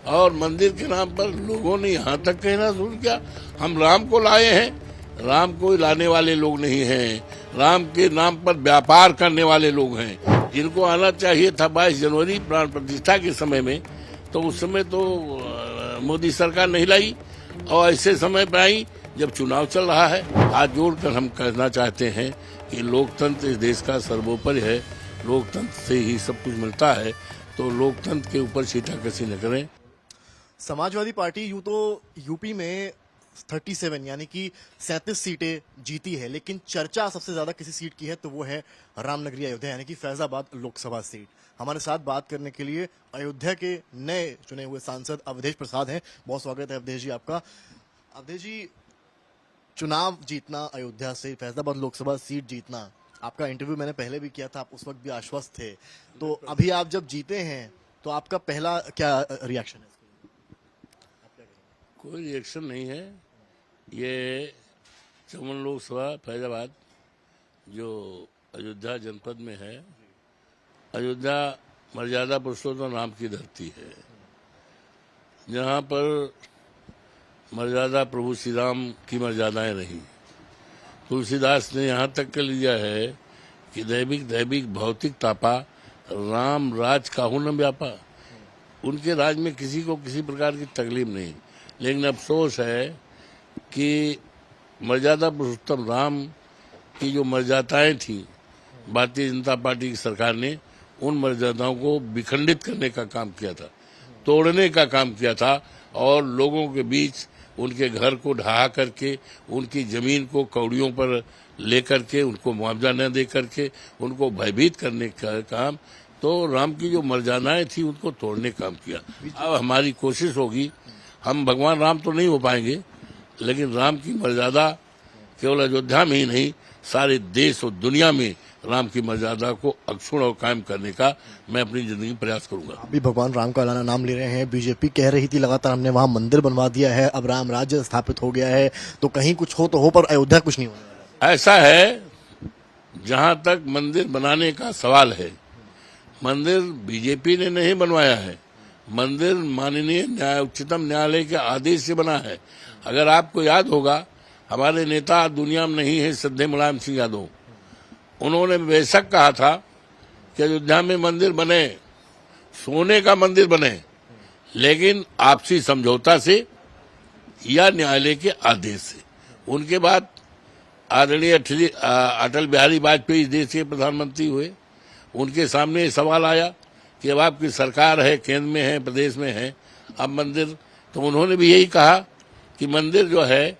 और मंदिर के नाम पर लोगों ने यहाँ तक कहना शुरू किया हम राम को लाए हैं। राम को लाने वाले लोग नहीं हैं, राम के नाम पर व्यापार करने वाले लोग हैं। जिनको आना चाहिए था 22 जनवरी प्राण प्रतिष्ठा के समय में, तो उस समय तो मोदी सरकार नहीं लाई और ऐसे समय पर आई जब चुनाव चल रहा है। हाथ जोड़कर हम कहना चाहते हैं कि लोकतंत्र इस देश का सर्वोपरि है, लोकतंत्र से ही सब कुछ मिलता है, तो लोकतंत्र के ऊपर छींटाकशी न करें। समाजवादी पार्टी यूं तो यूपी में 37 यानी कि 37 सीटें जीती है, लेकिन चर्चा सबसे ज्यादा किसी सीट की है तो वो है रामनगरी अयोध्या यानी कि फैजाबाद लोकसभा सीट। हमारे साथ बात करने के लिए अयोध्या के नए चुने हुए सांसद अवधेश प्रसाद हैं। बहुत स्वागत है अवधेश जी आपका। अवधेश जी, चुनाव जीतना अयोध्या से, फैजाबाद लोकसभा सीट जीतना, आपका इंटरव्यू मैंने पहले भी किया था, आप उस वक्त भी आश्वस्त थे, तो अभी आप जब जीते हैं तो आपका पहला क्या रिएक्शन है? कोई रिएक्शन नहीं है। ये चमन लोकसभा फैजाबाद जो अयोध्या जनपद में है, अयोध्या मर्यादा पुरुषोत्तम राम की धरती है, जहाँ पर मर्यादा प्रभु श्री राम की मर्यादाएं रही। तुलसीदास ने यहाँ तक कर लिया है कि दैविक भौतिक तापा राम राज काहू न व्यापा। उनके राज में किसी को किसी प्रकार की तकलीफ नहीं, लेकिन अफसोस है कि मर्यादा पुरुषोत्तम राम की जो मर्यादाएं थी, भारतीय जनता पार्टी की सरकार ने उन मर्यादाओं को विखंडित करने का काम किया था, तोड़ने का काम किया था, और लोगों के बीच उनके घर को ढहा करके, उनकी जमीन को कौड़ियों पर लेकर के, उनको मुआवजा न दे करके उनको भयभीत करने का काम, तो राम की जो मर्यादाएं थी उनको तोड़ने का काम किया। अब हमारी कोशिश होगी, हम भगवान राम तो नहीं हो पाएंगे, लेकिन राम की मर्यादा केवल अयोध्या में ही नहीं, सारे देश और दुनिया में राम की मर्यादा को अक्षुण्ण और कायम करने का मैं अपनी जिंदगी में प्रयास करूंगा। अभी भगवान राम का लाना नाम ले रहे हैं, बीजेपी कह रही थी लगातार हमने वहां मंदिर बनवा दिया है, अब राम राज्य स्थापित हो गया है, तो कहीं कुछ हो तो हो, पर अयोध्या कुछ नहीं होने। ऐसा है, जहां तक मंदिर बनाने का सवाल है, मंदिर बीजेपी ने नहीं बनवाया है, मंदिर माननीय उच्चतम न्यायालय के आदेश से बना है। अगर आपको याद होगा, हमारे नेता दुनिया में नहीं है, श्रद्धेय मुलायम सिंह यादव, उन्होंने बेशक कहा था कि अयोध्या में मंदिर बने, सोने का मंदिर बने, लेकिन आपसी समझौता से या न्यायालय के आदेश से। उनके बाद आदरणीय अटल बिहारी वाजपेयी देश के प्रधानमंत्री हुए, उनके सामने सवाल आया कि अब आपकी सरकार है, केंद्र में है, प्रदेश में है, अब मंदिर, तो उन्होंने भी यही कहा कि मंदिर जो है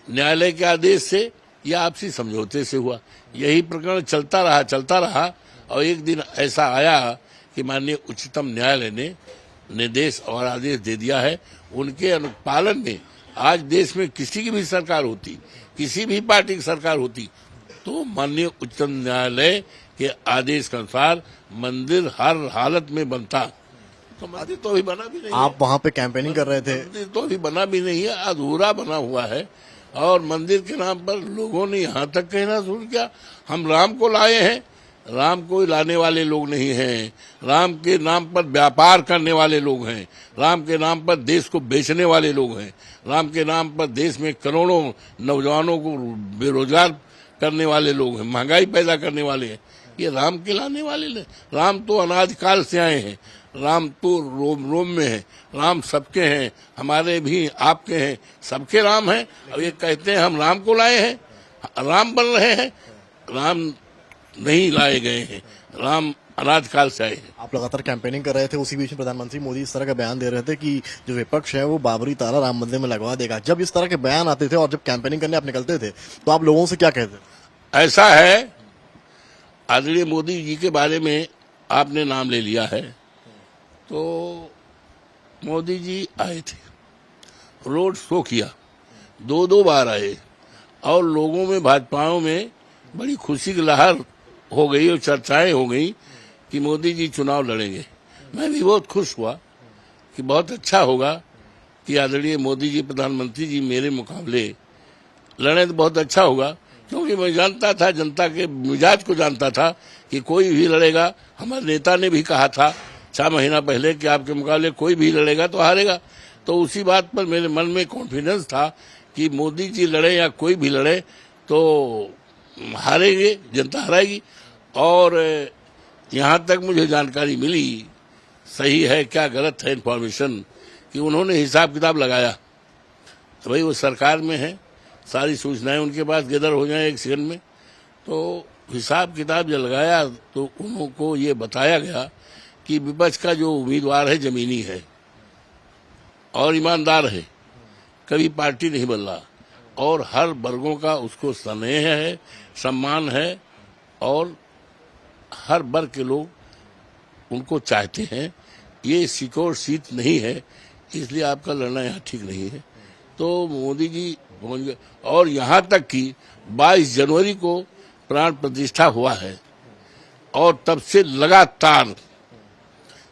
न्यायालय के आदेश से या आपसी समझौते से हुआ। यही प्रकरण चलता रहा और एक दिन ऐसा आया कि माननीय उच्चतम न्यायालय ने निर्देश और आदेश दे दिया है। उनके अनुपालन में आज देश में किसी की भी सरकार होती, किसी भी पार्टी की सरकार होती, तो माननीय उच्चतम न्यायालय के आदेश के अनुसार मंदिर हर हालत में बनता। तो मंदिर तो अभी बना भी नहीं, आप वहां पे कैंपेनिंग कर रहे थे, मंदिर तो अभी बना भी नहीं है, अधूरा बना हुआ है। और मंदिर के नाम पर लोगों ने यहाँ तक कहना शुरू किया हम राम को लाए हैं। राम को लाने वाले लोग नहीं हैं, राम के नाम पर व्यापार करने वाले लोग हैं, राम के नाम पर देश को बेचने वाले लोग हैं, राम के नाम पर देश में करोड़ों नौजवानों को बेरोजगार करने वाले लोग हैं, महंगाई पैदा करने वाले हैं। ये राम के लाने वाले नहीं। राम तो अनादिकाल से आए हैं, राम तो रोम रोम में है, राम सबके हैं, हमारे भी आपके हैं, सबके राम हैं। अब ये कहते हैं हम राम को लाए हैं, राम बन रहे हैं, राम नहीं लाए गए हैं, राम अनादिकाल से आए हैं। आप लगातार कैंपेनिंग कर रहे थे, उसी बीच में प्रधानमंत्री मोदी इस तरह का बयान दे रहे थे कि जो विपक्ष है वो बाबरी ताला राम मंदिर में लगवा देगा। जब इस तरह के बयान आते थे और जब कैंपेनिंग करने आप निकलते थे, तो आप लोगों से क्या कहते थे? ऐसा है, आदरणीय मोदी जी के बारे में आपने नाम ले लिया है, तो मोदी जी आए थे, रोड शो किया, 2 बार आए, और लोगों में, भाजपाओं में बड़ी खुशी की लहर हो गई और चर्चाएं हो गई कि मोदी जी चुनाव लड़ेंगे। मैं भी बहुत खुश हुआ कि बहुत अच्छा होगा कि आदरणीय मोदी जी, प्रधानमंत्री जी मेरे मुकाबले लड़े तो बहुत अच्छा होगा, क्योंकि मैं जानता था, जनता के मिजाज को जानता था कि कोई भी लड़ेगा। हमारे नेता ने भी कहा था 6 महीना पहले कि आपके मुकाबले कोई भी लड़ेगा तो हारेगा। तो उसी बात पर मेरे मन में कॉन्फिडेंस था कि मोदी जी लड़े या कोई भी लड़े तो हारेंगे, जनता हराएगी। और यहाँ तक मुझे जानकारी मिली, सही है क्या गलत है इन्फॉर्मेशन, कि उन्होंने हिसाब किताब लगाया। तो भाई वो सरकार में है, सारी सूचनाएं उनके पास गैदर हो जाए एक सेकंड में। तो हिसाब किताब जब लगाया तो उनको ये बताया गया कि विपक्ष का जो उम्मीदवार है जमीनी है और ईमानदार है, कभी पार्टी नहीं बदला और हर वर्गों का उसको स्नेह है, सम्मान है और हर वर्ग के लोग उनको चाहते हैं। ये सिक्योर सीट नहीं है, इसलिए आपका लड़ना यहाँ ठीक नहीं है। तो मोदी जी पहुंच गए और यहाँ तक कि 22 जनवरी को प्राण प्रतिष्ठा हुआ है और तब से लगातार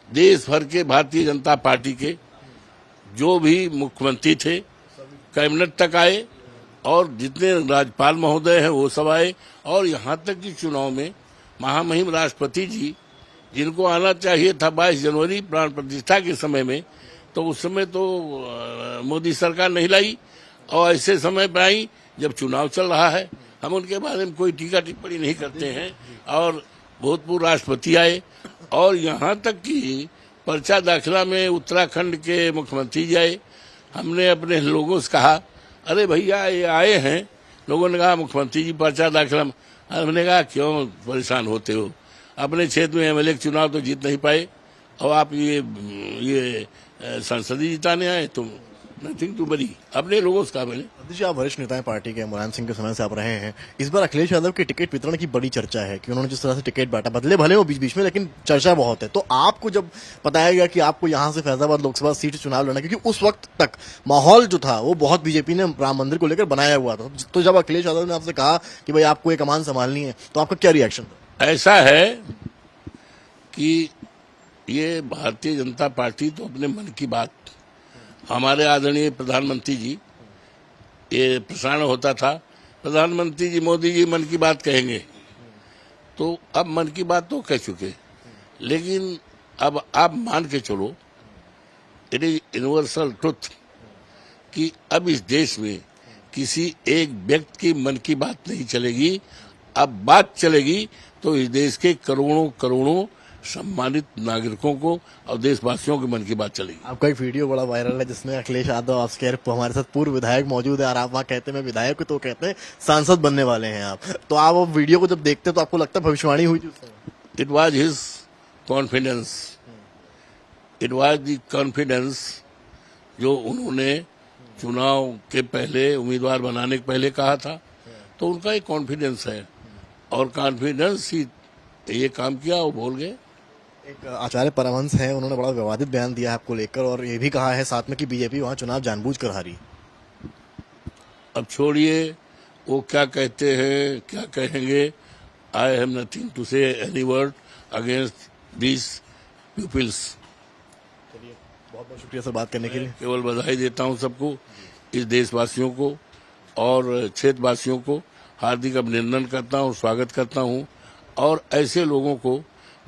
देश भर के भारतीय जनता पार्टी के जो भी मुख्यमंत्री थे कैबिनेट तक आए और जितने राज्यपाल महोदय हैं वो सब आए। और यहाँ तक कि चुनाव में महामहिम राष्ट्रपति जी, जिनको आना चाहिए था 22 जनवरी प्राण प्रतिष्ठा के समय में, तो उस समय तो मोदी सरकार नहीं लाई और ऐसे समय पर आई जब चुनाव चल रहा है। हम उनके बारे में कोई टीका टिप्पणी नहीं करते हैं। और भूतपूर्व राष्ट्रपति आए और यहाँ तक कि पर्चा दाखिला में उत्तराखंड के मुख्यमंत्री जी आए। हमने अपने लोगों से कहा, अरे भैया ये आए हैं, लोगों ने कहा मुख्यमंत्री जी पर्चा दाखिला। हमने कहा क्यों परेशान होते हो, अपने क्षेत्र में एमएलए चुनाव तो जीत नहीं पाए और आप ये संसदीय जिताने आए, तो नथिंग टू वरी। अपने लोगों से कहा मैंने। अध्यक्ष जी, आप वरिष्ठ नेता हैं पार्टी के, मुलायम सिंह के समय से आप रहे हैं। इस बार अखिलेश यादव के टिकट वितरण की बड़ी चर्चा है कि उन्होंने जिस तरह से टिकट बांटा, बदले भले हो बीच बीच में, लेकिन चर्चा बहुत है। तो आपको जब बताया गया कि आपको यहाँ से फैजाबाद लोकसभा सीट चुनाव लड़ना, क्योंकि उस वक्त तक माहौल जो था वो बहुत बीजेपी ने राम मंदिर को लेकर बनाया हुआ था, तो जब अखिलेश यादव ने आपसे कहा कि भाई आपको एक कमान संभालनी है, तो आपका क्या रिएक्शन था? ऐसा है कि ये भारतीय जनता पार्टी तो अपने मन की बात, हमारे आदरणीय प्रधानमंत्री जी, ये प्रसारण होता था, प्रधानमंत्री जी मोदी जी मन की बात कहेंगे, तो अब मन की बात तो कह चुके, लेकिन अब आप मान के चलो, इट इज यूनिवर्सल ट्रुथ कि अब इस देश में किसी एक व्यक्ति की मन की बात नहीं चलेगी। अब बात चलेगी तो इस देश के करोड़ों करोड़ों सम्मानित नागरिकों को और देशवासियों के मन की बात चलेगी। आपका एक वीडियो बड़ा वायरल है जिसमें अखिलेश यादव, आप कह रहे हमारे साथ पूर्व विधायक मौजूद है और आप वहाँ कहते हैं मैं विधायक हूँ, तो कहते हैं सांसद बनने वाले हैं आप। तो आप वो वीडियो को जब देखते हैं तो आपको लगता है भविष्यवाणी हुई थी उस समय? It was his confidence, it was the confidence जो उन्होंने चुनाव के पहले, उम्मीदवार बनाने के पहले कहा था। तो उनका एक कॉन्फिडेंस है और कॉन्फिडेंस ही ये काम किया, वो बोल गए। एक आचार्य परमहंस हैं, उन्होंने बड़ा विवादित बयान दिया है आपको लेकर और ये भी कहा है साथ में कि बीजेपी वहां चुनाव जानबूझकर हारी। अब छोड़िए वो क्या कहते हैं, क्या कहेंगे। I have nothing to say any word against this peoples. चलिए, बहुत बहुत शुक्रिया सर बात करने के लिए। केवल बधाई देता हूं सबको, इस देशवासियों को और क्षेत्रवासियों को हार्दिक अभिनंदन करता हूं, स्वागत करता हूं। और ऐसे लोगों को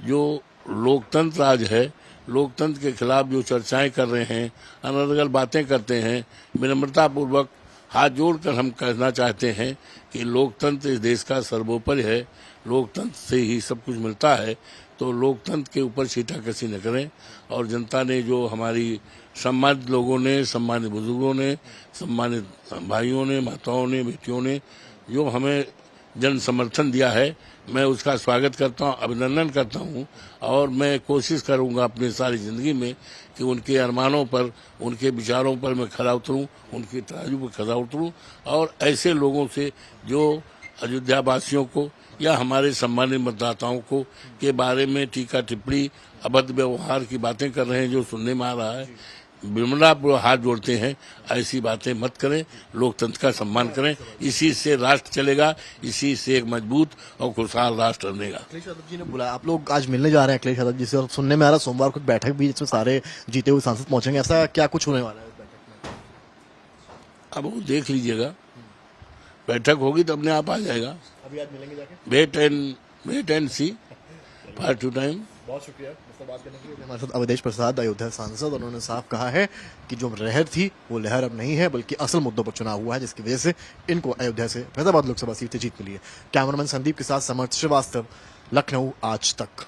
जो लोकतंत्र आज है, लोकतंत्र के खिलाफ जो चर्चाएं कर रहे हैं, अनर्गल बातें करते हैं, विनम्रतापूर्वक हाथ जोड़कर हम कहना चाहते हैं कि लोकतंत्र इस देश का सर्वोपरि है, लोकतंत्र से ही सब कुछ मिलता है। तो लोकतंत्र के ऊपर छींटाकशी न करें। और जनता ने जो हमारी सम्मानित लोगों ने, सम्मानित बुजुर्गों ने, सम्मानित भाइयों ने, माताओं ने, बेटियों ने जो हमें जन समर्थन दिया है, मैं उसका स्वागत करता हूं, अभिनंदन करता हूं। और मैं कोशिश करूंगा अपनी सारी जिंदगी में कि उनके अरमानों पर, उनके विचारों पर मैं खरा उतरूं, उनके तराजू पर खरा उतरूं। और ऐसे लोगों से जो अयोध्या वासियों को या हमारे सम्मानित मतदाताओं को के बारे में टीका टिप्पणी, अभद्र व्यवहार की बातें कर रहे हैं, जो सुनने में आ रहा है, विनम्रतापूर्वक हाथ जोड़ते हैं, ऐसी बातें मत करें। लोकतंत्र का सम्मान करें, इसी से राष्ट्र चलेगा, इसी से एक मजबूत और खुशहाल राष्ट्र बनेगा। अखिलेश यादव जी ने बोला, आप लोग आज मिलने जा रहे हैं अखिलेश यादव जी से और सुनने में आ रहा सोमवार को बैठक भी जिसमें सारे जीते हुए सांसद पहुंचेंगे, ऐसा क्या कुछ होने वाला है इस बैठक में? अब वो देख लीजिएगा, बैठक होगी तो अपने आप आ जाएगा। अभी आज मिलेंगे जाके? Wait and see for two time. बहुत शुक्रिया। बात करने के लिए हमारे साथ अवधेश प्रसाद, अयोध्या सांसद। उन्होंने साफ कहा है कि जो लहर थी वो लहर अब नहीं है, बल्कि असल मुद्दों पर चुनाव हुआ है, जिसकी वजह से इनको अयोध्या से फैजाबाद लोकसभा सीट से जीत मिली है। कैमरामैन संदीप के साथ समर्थ श्रीवास्तव, लखनऊ आज तक।